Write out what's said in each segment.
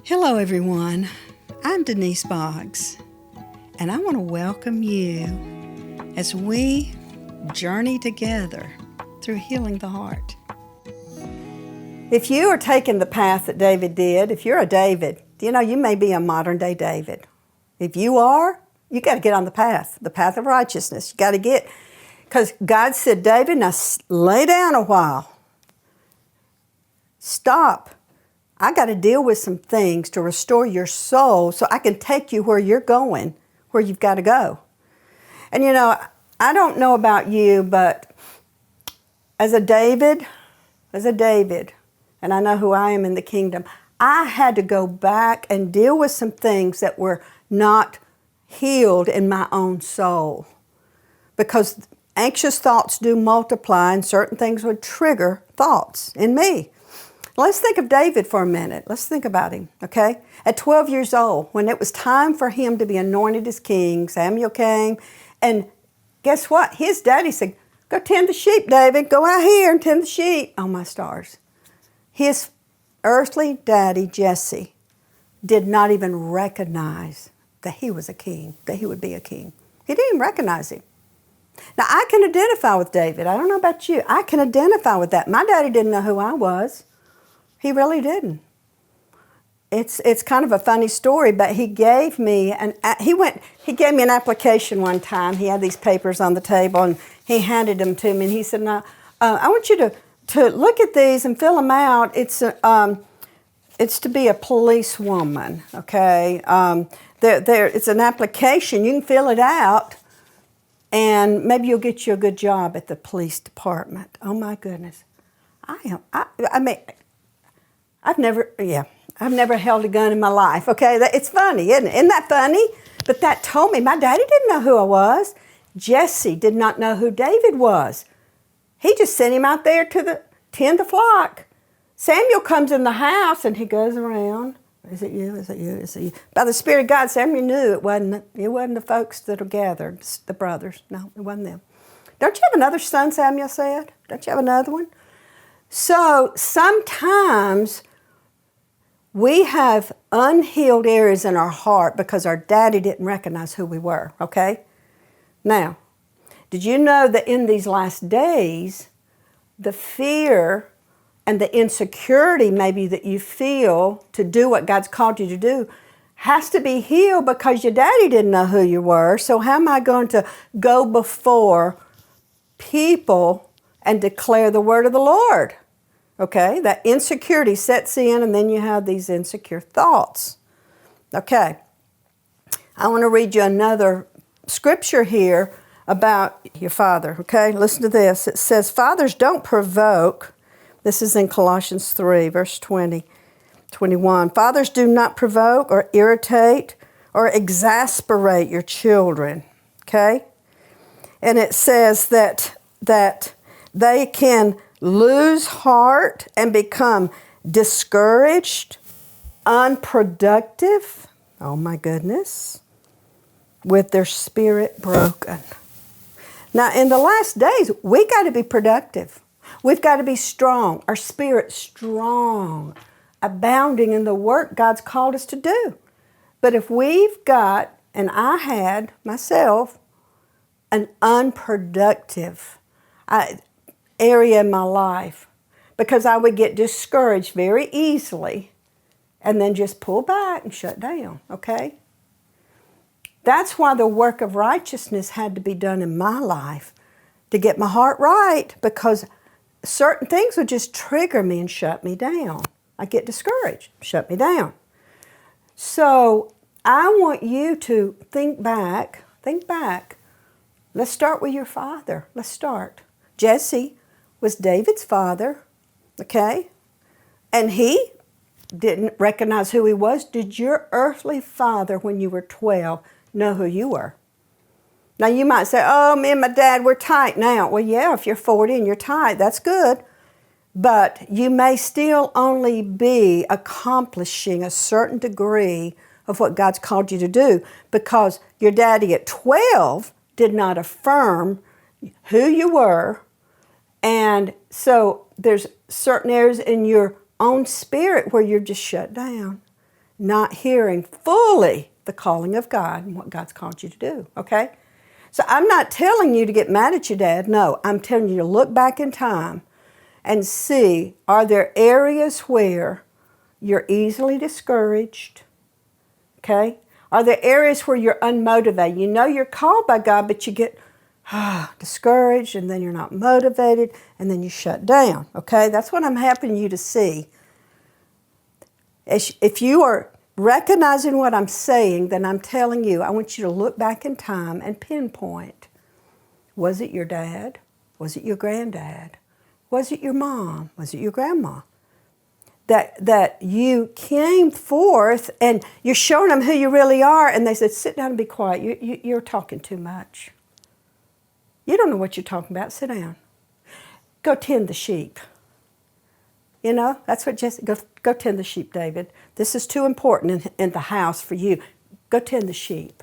Hello everyone, I'm Denise Boggs, and I want to welcome you as we journey together through healing the heart. If you are taking the path that David did, if you're a David, you may be a modern day David. If you are, you got to get on the path of righteousness. You got to get, because God said, David, now lay down a while. Stop. I got to deal with some things to restore your soul so I can take you where you're going, where you've got to go. And I don't know about you, but as a David, and I know who I am in the kingdom, I had to go back and deal with some things that were not healed in my own soul. Because anxious thoughts do multiply, and certain things would trigger thoughts in me. Let's think of David for a minute. Let's think about him, okay? At 12 years old, when it was time for him to be anointed as king, Samuel came, and guess what? His daddy said, go tend the sheep, David. Go out here and tend the sheep. Oh, my stars. His earthly daddy, Jesse, did not even recognize that he was a king, that he would be a king. He didn't even recognize him. Now, I can identify with David. I don't know about you. I can identify with that. My daddy didn't know who I was. He really didn't. It's kind of a funny story, but he gave me an application one time. He had these papers on the table, and he handed them to me, and he said, "Now, I want you to look at these and fill them out. It's to be a policewoman, okay? It's an application. You can fill it out, and maybe you'll get you a good job at the police department." Oh my goodness, I've never held a gun in my life, okay? It's funny, isn't it? Isn't that funny? But that told me my daddy didn't know who I was. Jesse did not know who David was. He just sent him out there to tend the flock. Samuel comes in the house and he goes around. Is it you? Is it you? Is it you? By the Spirit of God, Samuel knew it wasn't the folks that are gathered, the brothers. No, it wasn't them. Don't you have another son, Samuel said? Don't you have another one? So sometimes we have unhealed areas in our heart because our daddy didn't recognize who we were, okay? Now, did you know that in these last days, the fear and the insecurity maybe that you feel to do what God's called you to do has to be healed because your daddy didn't know who you were. So how am I going to go before people and declare the word of the Lord? Okay, that insecurity sets in, and then you have these insecure thoughts. Okay, I want to read you another scripture here about your father. Okay, listen to this. It says, fathers, don't provoke. This is in Colossians 3, verse 21. Fathers, do not provoke or irritate or exasperate your children. Okay, and it says that they can lose heart and become discouraged, unproductive, oh my goodness, with their spirit broken. Now, in the last days, we got to be productive. We've got to be strong, our spirit strong, abounding in the work God's called us to do. But if we've got, and I had myself, an unproductive area in my life, because I would get discouraged very easily and then just pull back and shut down, okay? That's why the work of righteousness had to be done in my life to get my heart right, because certain things would just trigger me and shut me down. I get discouraged, shut me down. So I want you to think back. Let's start with your father. Let's start. Jesse was David's father, okay? And he didn't recognize who he was. Did your earthly father, when you were 12, know who you were? Now, you might say, oh, me and my dad, we're tight now. Well, yeah, if you're 40 and you're tight, that's good. But you may still only be accomplishing a certain degree of what God's called you to do because your daddy at 12 did not affirm who you were. And so there's certain areas in your own spirit where you're just shut down. not hearing fully the calling of God and what God's called you to do, okay? So I'm not telling you to get mad at your dad. No, I'm telling you to look back in time and see, are there areas where you're easily discouraged, okay? Are there areas where you're unmotivated? You know you're called by God, but you get discouraged, and then you're not motivated, and then you shut down, okay? That's what I'm helping you to see. If you are recognizing what I'm saying, then I'm telling you, I want you to look back in time and pinpoint. Was it your dad? Was it your granddad? Was it your mom? Was it your grandma? That you came forth and you're showing them who you really are, and they said, sit down and be quiet. You're talking too much. You don't know what you're talking about. Sit down. Go tend the sheep. You know, that's what Jesse, go tend the sheep, David. This is too important in the house for you. Go tend the sheep.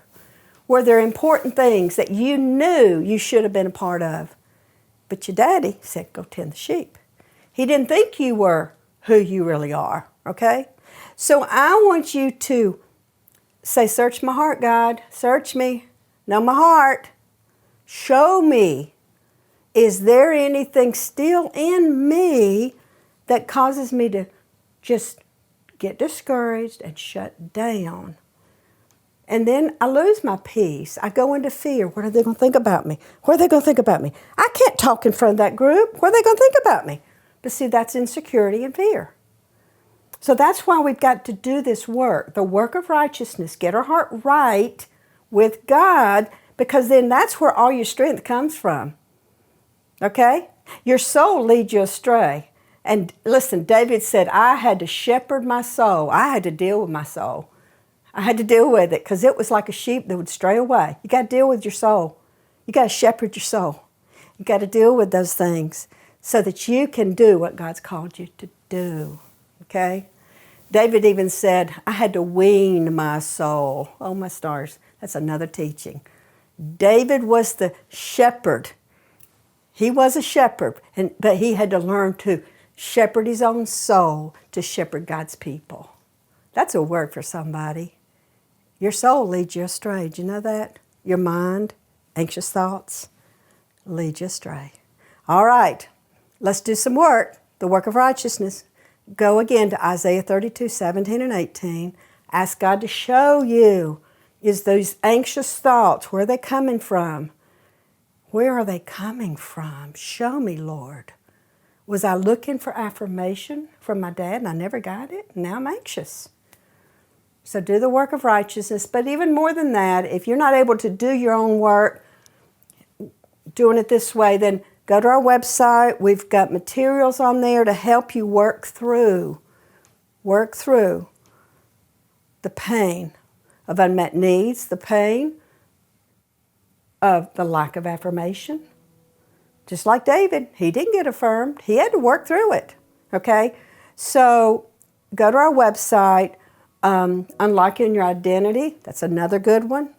Were there important things that you knew you should have been a part of? But your daddy said, go tend the sheep. He didn't think you were who you really are, okay? So I want you to say, search my heart, God. Search me. Know my heart. Show me. Is there anything still in me that causes me to just get discouraged and shut down? And then I lose my peace. I go into fear. What are they going to think about me? What are they going to think about me? I can't talk in front of that group. What are they going to think about me? But see, that's insecurity and fear. So that's why we've got to do this work, the work of righteousness. Get our heart right with God, because then that's where all your strength comes from. Okay? Your soul leads you astray. And listen, David said, I had to shepherd my soul. I had to deal with my soul. I had to deal with it because it was like a sheep that would stray away. You got to deal with your soul. You got to shepherd your soul. You got to deal with those things so that you can do what God's called you to do. Okay? David even said, I had to wean my soul. Oh, my stars. That's another teaching. David was the shepherd. He was a shepherd, but he had to learn to shepherd his own soul to shepherd God's people. That's a word for somebody. Your soul leads you astray. Do you know that? Your mind, anxious thoughts, lead you astray. All right, let's do some work, the work of righteousness. Go again to Isaiah 32, 17 and 18. Ask God to show you, is those anxious thoughts, where are they coming from? Where are they coming from? Show me, Lord. Was I looking for affirmation from my dad and I never got it? Now I'm anxious. So do the work of righteousness. But even more than that, if you're not able to do your own work, doing it this way, then go to our website. We've got materials on there to help you work through the pain of unmet needs, the pain of the lack of affirmation. Just like David, he didn't get affirmed. He had to work through it, okay? So go to our website, Unlocking Your Identity. That's another good one.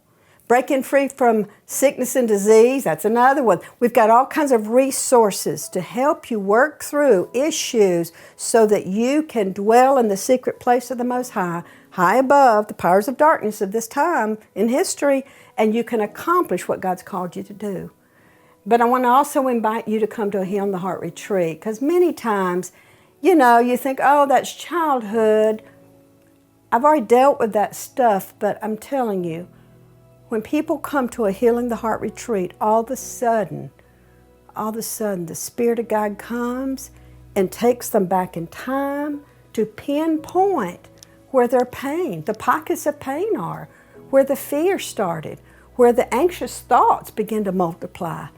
Breaking Free from Sickness and Disease. That's another one. We've got all kinds of resources to help you work through issues so that you can dwell in the secret place of the Most High, high above the powers of darkness of this time in history, and you can accomplish what God's called you to do. But I want to also invite you to come to a Healing the Heart retreat, because many times, you think, oh, that's childhood. I've already dealt with that stuff, but I'm telling you, when people come to a Healing the Heart retreat, all of a sudden, the Spirit of God comes and takes them back in time to pinpoint where their pain, the pockets of pain are, where the fear started, where the anxious thoughts begin to multiply.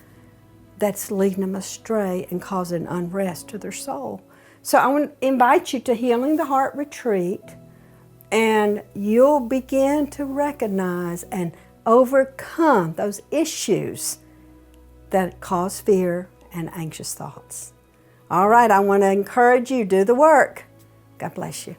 That's leading them astray and causing unrest to their soul. So I want to invite you to Healing the Heart retreat, and you'll begin to recognize and overcome those issues that cause fear and anxious thoughts. All right, I want to encourage you, do the work. God bless you.